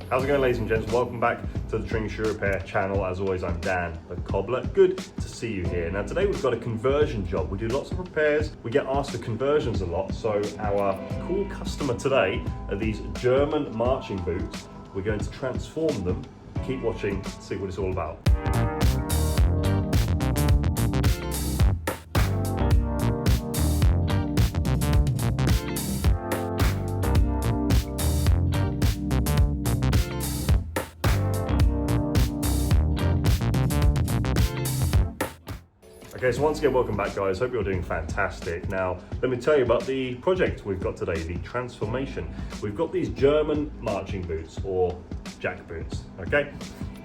How's it going, ladies and gents? Welcome back to the Shoe Repair channel. As always, I'm Dan, the cobbler. Good to see you here. Now today we've got a conversion job. We do lots of repairs. We get asked for conversions a lot. So our cool customer today are these German marching boots. We're going to transform them. Keep watching, see what it's all about. Okay, so once again, welcome back, guys. Hope you're doing fantastic. Now, let me tell you about the project we've got today, the transformation. We've got these German marching boots, or jack boots, okay?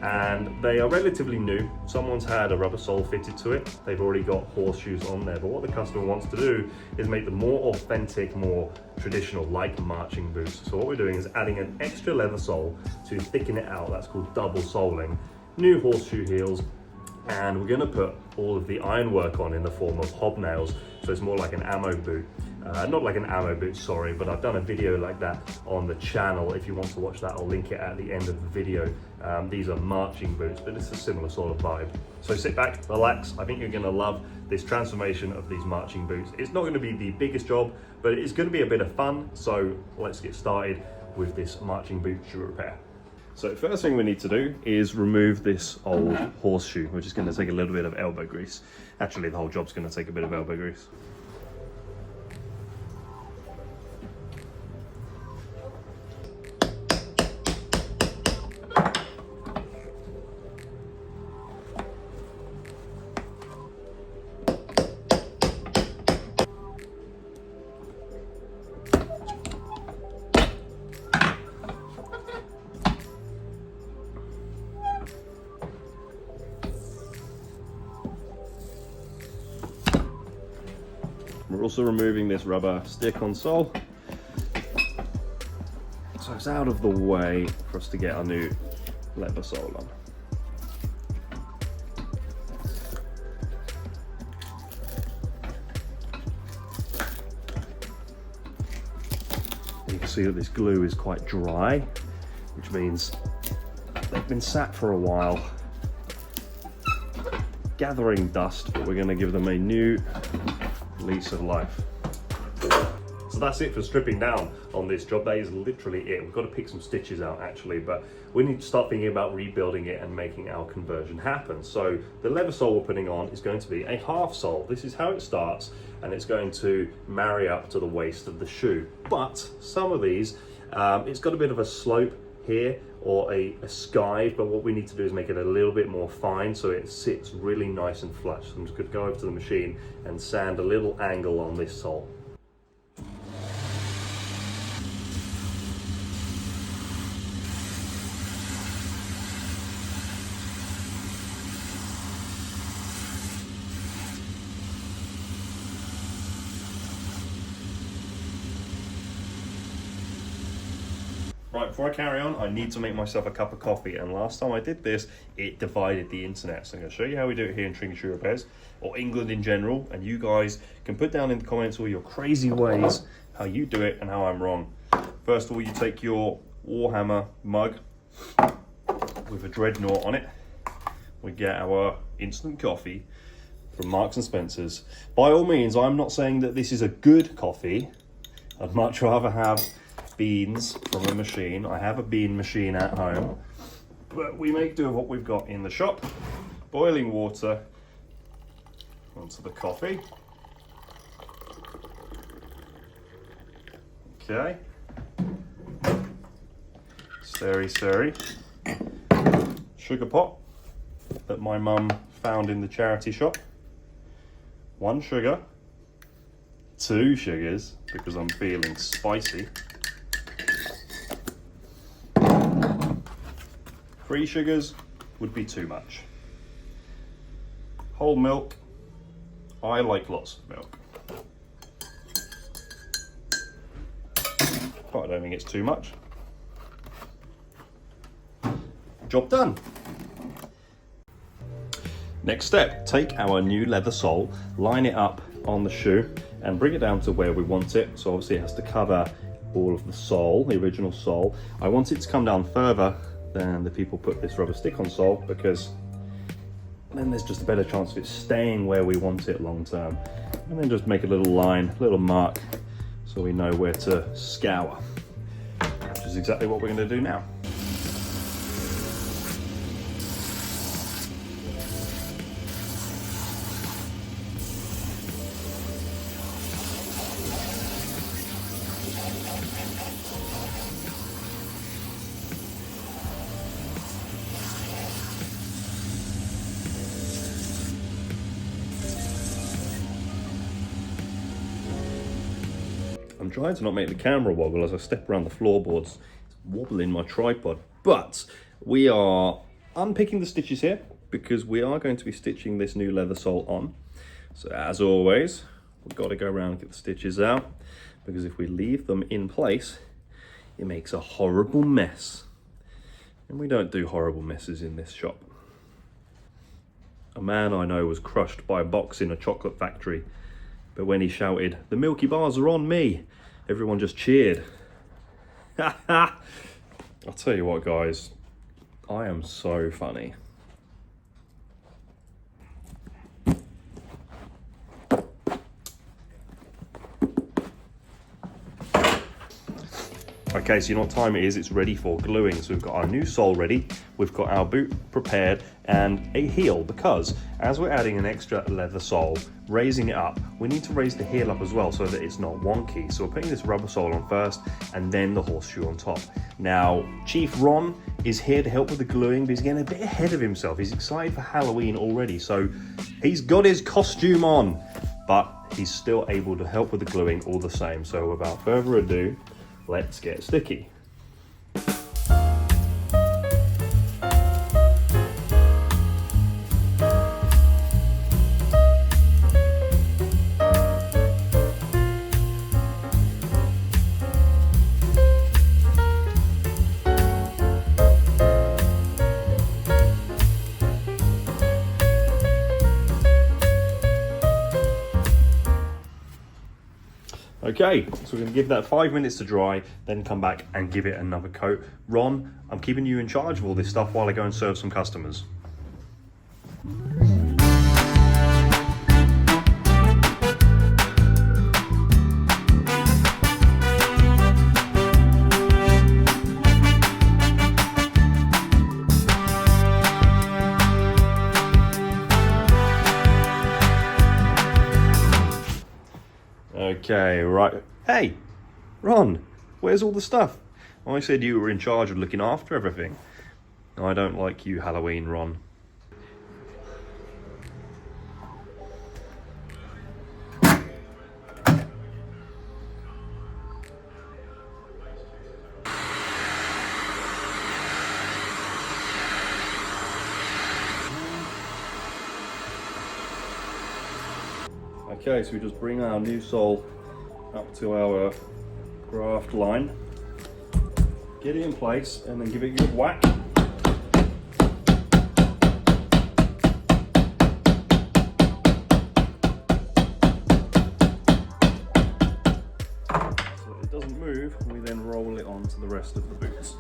And they are relatively new. Someone's had a rubber sole fitted to it. They've already got horseshoes on there, but what the customer wants to do is make them more authentic, more traditional, like marching boots. So what we're doing is adding an extra leather sole to thicken it out. That's called double soling. New horseshoe heels, and we're going to put all of the ironwork on in the form of hobnails, so it's more like an ammo boot. Not like an ammo boot, sorry, but I've done a video like that on the channel. If you want to watch that, I'll link it at the end of the video. These are marching boots, but it's a similar sort of vibe. So sit back, relax. I think you're going to love this transformation of these marching boots. It's not going to be the biggest job, but it's going to be a bit of fun. So let's get started with this marching boot shoe repair. So first thing we need to do is remove this old horseshoe, which is going to take a little bit of elbow grease. Actually, the whole job's going to take a bit of elbow grease. We're also removing this rubber stick-on sole, so it's out of the way for us to get our new leather sole on. You can see that this glue is quite dry, which means they've been sat for a while, gathering dust, but we're going to give them a new lease of life. So that's it for stripping down on this job. That is literally it. We've got to pick some stitches out actually, but we need to start thinking about rebuilding it and making our conversion happen. So the leather sole we're putting on is going to be a half sole. This is how it starts, and it's going to marry up to the waist of the shoe. But some of these, it's got a bit of a slope here, or a skive, but what we need to do is make it a little bit more fine so it sits really nice and flush. So I'm just going to go over to the machine and sand a little angle on this sole. Right, before I carry on, I need to make myself a cup of coffee, and last time I did this, it divided the internet. So I'm going to show you how we do it here in Shoe Repairs, or England in general, and you guys can put down in the comments all your crazy ways, how you do it and how I'm wrong. First of all, you take your Warhammer mug with a dreadnought on it. We get our instant coffee from Marks and Spencer's. By all means, I'm not saying that this is a good coffee. I'd much rather have beans from a machine. I have a bean machine at home, but we make do with what we've got in the shop. Boiling water onto the coffee. Okay. Stirry. Sugar pot that my mum found in the charity shop. 1 sugar. 2 sugars, because I'm feeling spicy. 3 sugars would be too much. Whole milk. I like lots of milk, but I don't think it's too much. Job done. Next step, take our new leather sole, line it up on the shoe and bring it down to where we want it. So obviously it has to cover all of the sole, the original sole. I want it to come down further than the people put this rubber stick-on sole, because then there's just a better chance of it staying where we want it long term. And then just make a little line, little mark, so we know where to scour, which is exactly what we're going to do now. I'm trying to not make the camera wobble as I step around the floorboards. It's wobbling my tripod. But we are unpicking the stitches here because we are going to be stitching this new leather sole on. So as always, we've got to go around and get the stitches out, because if we leave them in place, it makes a horrible mess. And we don't do horrible messes in this shop. A man I know was crushed by a box in a chocolate factory, but when he shouted, "The Milky Bars are on me," everyone just cheered. I'll tell you what, guys, I am so funny. Okay, so you know what time it is? It's ready for gluing. So we've got our new sole ready, we've got our boot prepared, and a heel, because as we're adding an extra leather sole, raising it up, we need to raise the heel up as well so that it's not wonky. So we're putting this rubber sole on first and then the horseshoe on top. Now, Chief Ron is here to help with the gluing, but he's getting a bit ahead of himself. He's excited for Halloween already, so he's got his costume on, but he's still able to help with the gluing all the same. So without further ado, let's get sticky. Okay, so we're going to give that 5 minutes to dry, then come back and give it another coat. Ron, I'm keeping you in charge of all this stuff while I go and serve some customers. Okay, right. Hey, Ron, where's all the stuff? I said you were in charge of looking after everything. I don't like you, Halloween, Ron. Okay, so we just bring our new sole up to our graft line, get it in place, and then give it a good whack. So it doesn't move, we then roll it onto the rest of the boots.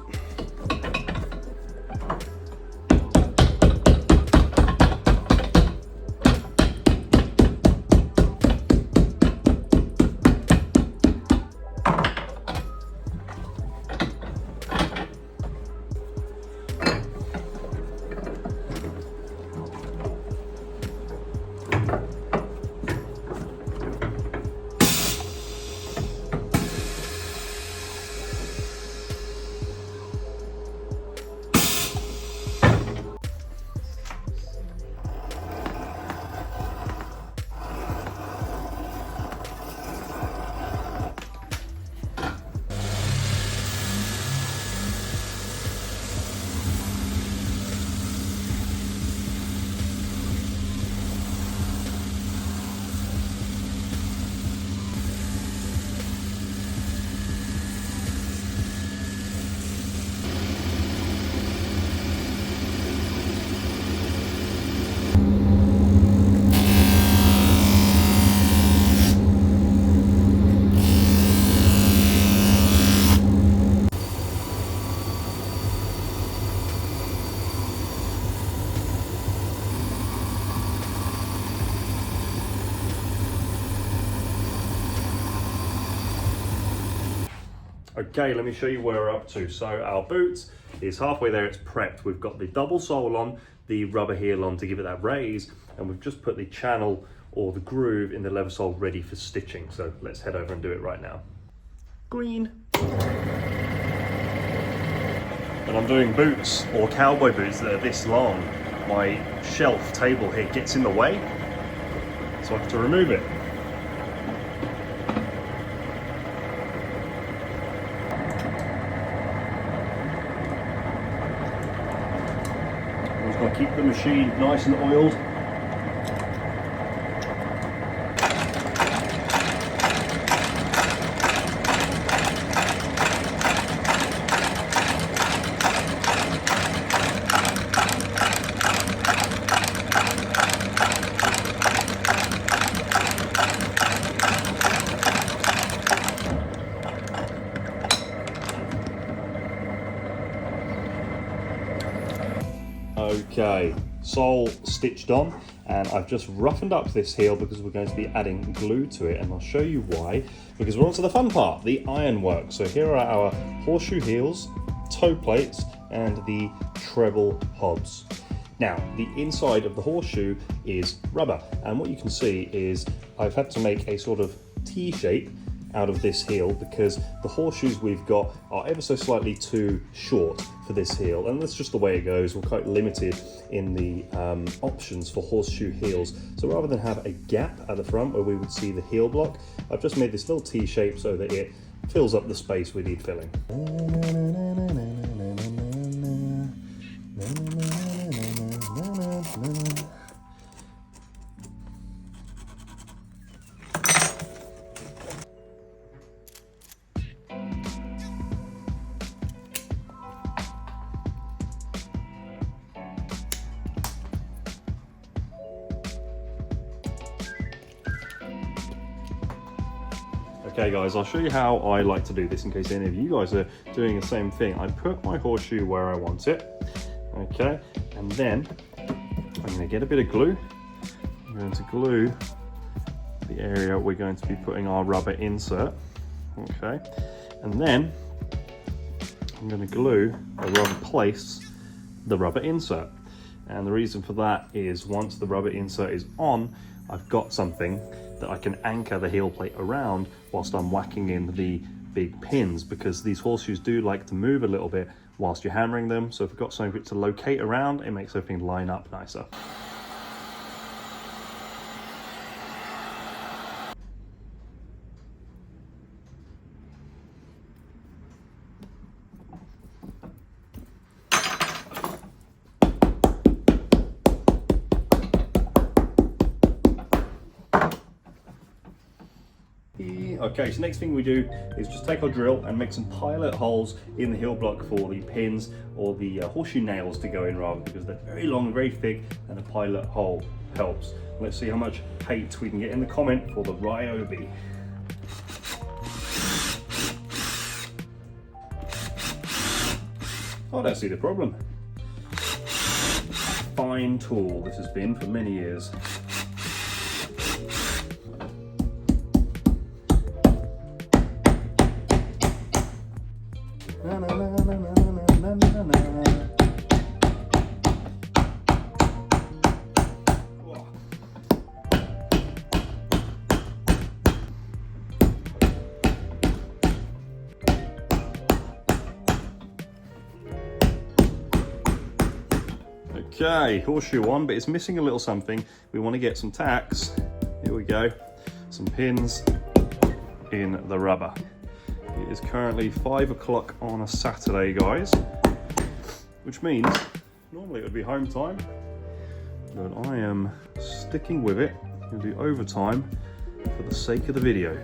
Okay, let me show you where we're up to. So our boot is halfway there, it's prepped. We've got the double sole on, the rubber heel on to give it that raise, and we've just put the channel or the groove in the leather sole ready for stitching. So let's head over and do it right now. Green. When I'm doing boots or cowboy boots that are this long, my shelf table here gets in the way, so I have to remove it. I'm just going to keep the machine nice and oiled. Okay, sole stitched on, and I've just roughened up this heel because we're going to be adding glue to it, and I'll show you why, because we're on to the fun part, the ironwork. So here are our horseshoe heels, toe plates, and the treble hobs. Now, the inside of the horseshoe is rubber, and what you can see is I've had to make a sort of T shape out of this heel because the horseshoes we've got are ever so slightly too short for this heel, and that's just the way it goes. We're quite limited in the options for horseshoe heels, so rather than have a gap at the front where we would see the heel block, I've just made this little T shape so that it fills up the space we need filling. Okay guys, I'll show you how I like to do this in case any of you guys are doing the same thing. I put my horseshoe where I want it, okay, and then I'm going to get a bit of glue. I'm going to glue the area we're going to be putting our rubber insert, okay, and then I'm going to glue or rather place the rubber insert. And the reason for that is once the rubber insert is on, I've got something that I can anchor the heel plate around whilst I'm whacking in the big pins, because these horseshoes do like to move a little bit whilst you're hammering them. So if you've got something to locate around, it makes everything line up nicer. Okay, so next thing we do is just take our drill and make some pilot holes in the heel block for the pins or the horseshoe nails to go in rather, because they're very long, very thick, and a pilot hole helps. Let's see how much hate we can get in the comment for the Ryobi. I don't see the problem. Fine tool this has been for many years. Okay, horseshoe on, but it's missing a little something. We want to get some tacks. Here we go. Some pins in the rubber. It is currently 5 o'clock on a Saturday, guys, which means normally it would be home time, but I am sticking with it. It'll be overtime for the sake of the video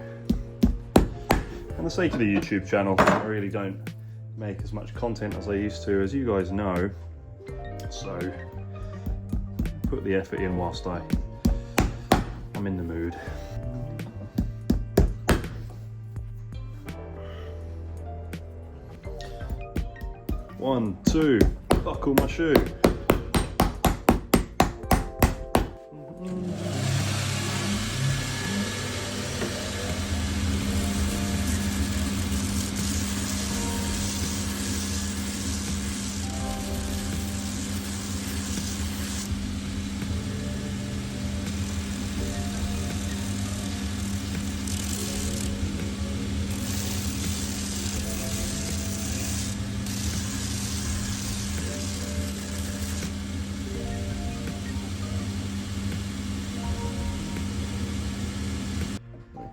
and the sake of the YouTube channel. I really don't make as much content as I used to, as you guys know, so put the effort in whilst I'm in the mood. One, two, buckle my shoe.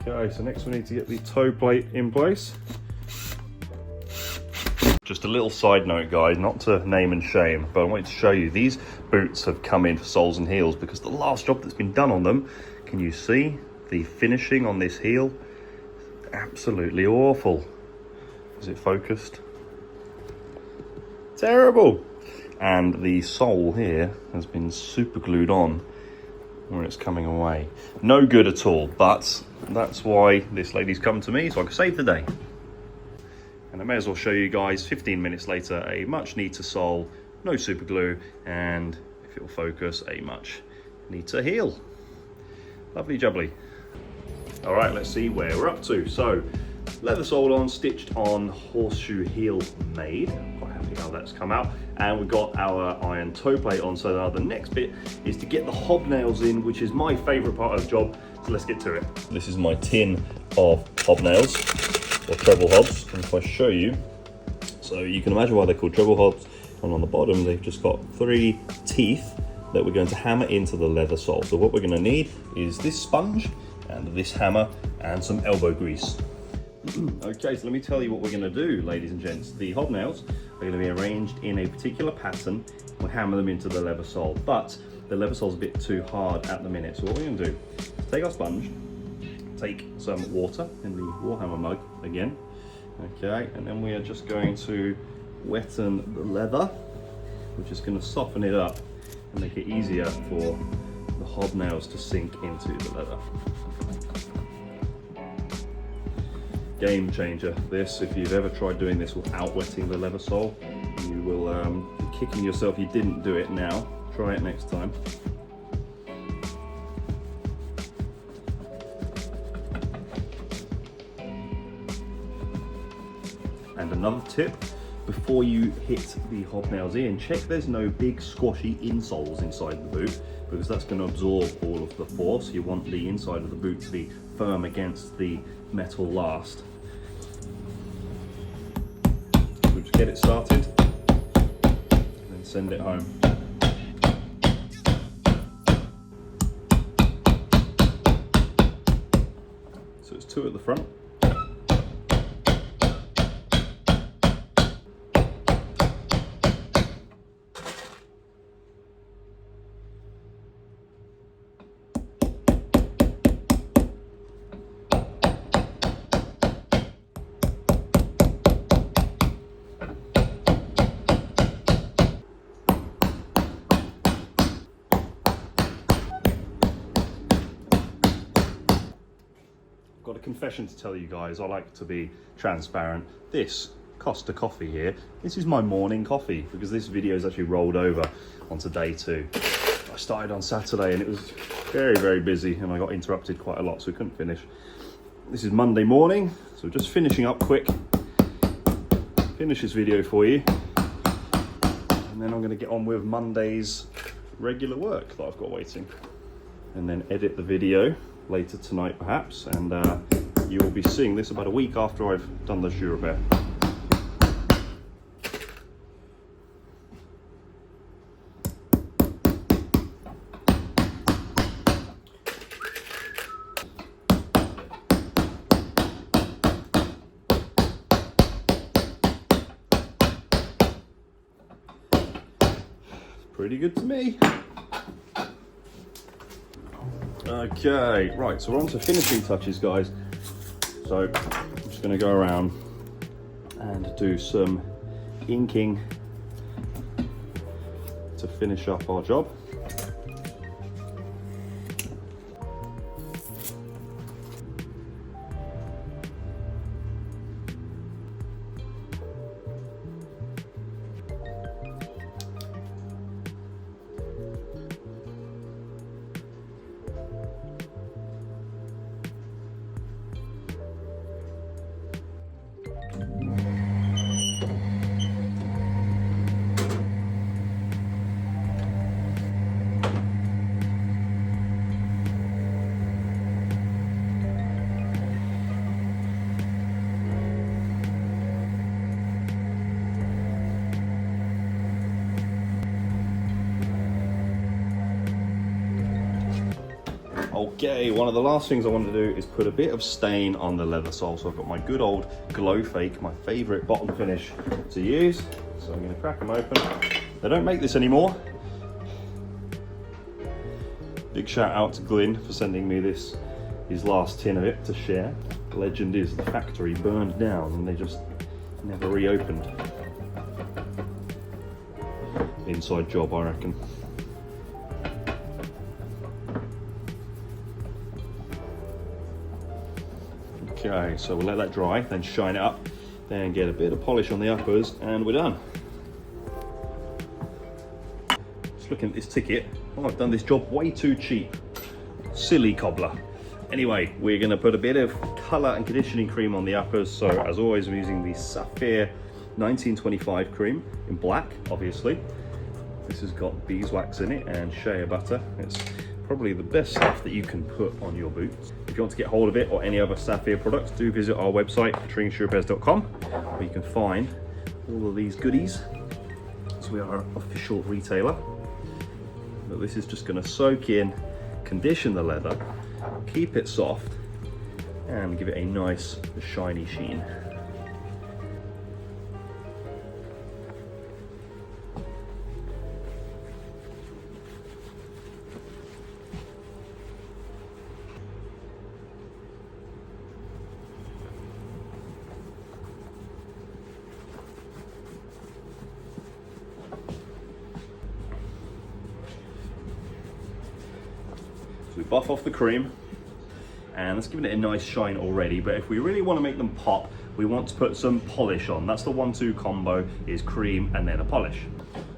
Okay, so next we need to get the toe plate in place. Just a little side note, guys, not to name and shame, but I wanted to show you these boots have come in for soles and heels because the last job that's been done on them, can you see the finishing on this heel? Absolutely awful. Is it focused? Terrible. And the sole here has been super glued on where it's coming away. No good at all, but that's why this lady's come to me, so I can save the day. And I may as well show you guys 15 minutes later a much neater sole, no super glue, and if it'll focus, a much neater heel. Lovely jubbly. All right, let's see where we're up to. So, leather sole on, stitched on, horseshoe heel made. I'm quite happy how that's come out. And we've got our iron toe plate on, so now the next bit is to get the hobnails in, which is my favorite part of the job, so let's get to it. This is my tin of hobnails, or treble hobs, and if I show you, so you can imagine why they're called treble hobs, and on the bottom they've just got 3 teeth that we're going to hammer into the leather sole. So what we're going to need is this sponge, and this hammer, and some elbow grease. Okay, so let me tell you what we're going to do, ladies and gents. The hobnails are going to be arranged in a particular pattern. We'll hammer them into the leather sole, but the leather sole's a bit too hard at the minute. So what we're going to do is take our sponge, take some water in the Warhammer mug again, okay, and then we are just going to wetten the leather. We're just going to soften it up and make it easier for the hobnails to sink into the leather. Game changer, this. If you've ever tried doing this without wetting the leather sole, you will be kicking yourself you didn't do it now. Try it next time. And another tip, before you hit the hobnails in, check there's no big squashy insoles inside the boot, because that's going to absorb all of the force. You want the inside of the boot to be firm against the metal last. So just get it started and then send it home. So it's 2 at the front. Got a confession to tell you guys. I like to be transparent. This Costa coffee here, this is my morning coffee because this video is actually rolled over onto day 2. I started on Saturday and it was very, very busy and I got interrupted quite a lot, so we couldn't finish. This is Monday morning, so just finishing up quick. Finish this video for you. And then I'm going to get on with Monday's regular work that I've got waiting. And then edit the video later tonight perhaps, and you will be seeing this about a week after I've done the shoe repair. Pretty good to me. Okay, right, so we're on to finishing touches, guys. So I'm just going to go around and do some inking to finish up our job. Okay, one of the last things I want to do is put a bit of stain on the leather sole. So I've got my good old Glow Fake, my favorite bottom finish to use. So I'm going to crack them open. They don't make this anymore. Big shout out to Glyn for sending me his last tin of it to share. The legend is the factory burned down and they just never reopened. Inside job, I reckon. Okay, so we'll let that dry, then shine it up, then get a bit of polish on the uppers, and we're done. Just looking at this ticket, oh, I've done this job way too cheap. Silly cobbler. Anyway, we're gonna put a bit of color and conditioning cream on the uppers. So as always, I'm using the Sapphire 1925 cream in black, obviously. This has got beeswax in it and shea butter. It's probably the best stuff that you can put on your boots. If you want to get hold of it or any other Sapphire products, do visit our website, tringshoerepairs.com, where you can find all of these goodies. So we are an official retailer. But this is just going to soak in, condition the leather, keep it soft, and give it a nice shiny sheen. So we buff off the cream and it's given it a nice shine already, but if we really want to make them pop, we want to put some polish on. That's the 1-2 combo, is cream and then a polish.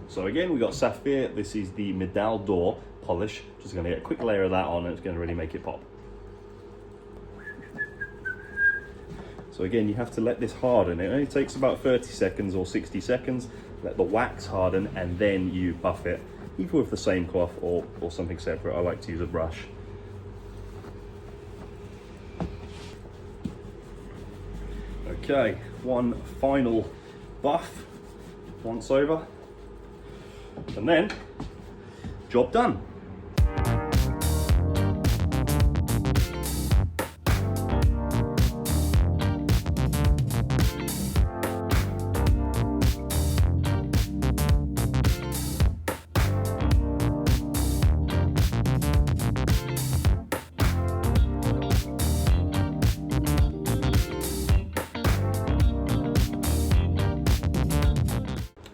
So again, we got Sapphire. This is the Medal d'Or polish. Just going to get a quick layer of that on and it's going to really make it pop. So again, you have to let this harden. It only takes about 30 seconds or 60 seconds. Let the wax harden and then you buff it, either with the same cloth or something separate. I like to use a brush. Okay, one final buff once over, and then job done.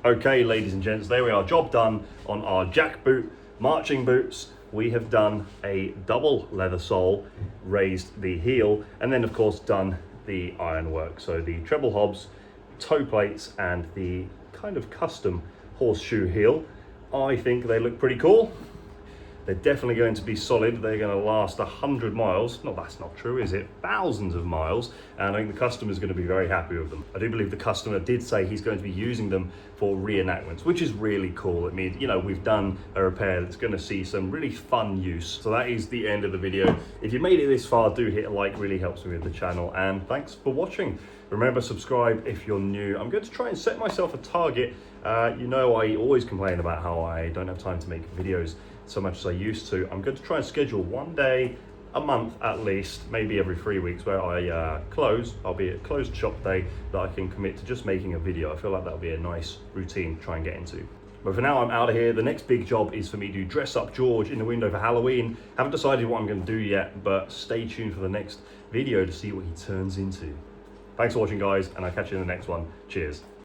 Okay, ladies and gents, there we are, job done on our jackboot marching boots. We have done a double leather sole, raised the heel, and then of course done the ironwork. So the treble hobs, toe plates, and the kind of custom horseshoe heel. I think they look pretty cool. They're definitely going to be solid. They're going to last 100 miles. No, that's not true, is it? Thousands of miles. And I think the customer is going to be very happy with them. I do believe the customer did say he's going to be using them for reenactments, which is really cool. It means, you know, we've done a repair that's going to see some really fun use. So that is the end of the video. If you made it this far, do hit a like, really helps me with the channel. And thanks for watching. Remember, subscribe if you're new. I'm going to try and set myself a target. You know, I always complain about how I don't have time to make videos so much as I used to. I'm going to try and schedule one day a month at least, maybe every 3 weeks, where I I'll be at closed shop day that I can commit to just making a video. I feel like that'll be a nice routine to try and get into. But for now, I'm out of here. The next big job is for me to dress up George in the window for Halloween. Haven't decided what I'm going to do yet, but stay tuned for the next video to see what he turns into. Thanks for watching, guys, and I'll catch you in the next one. Cheers.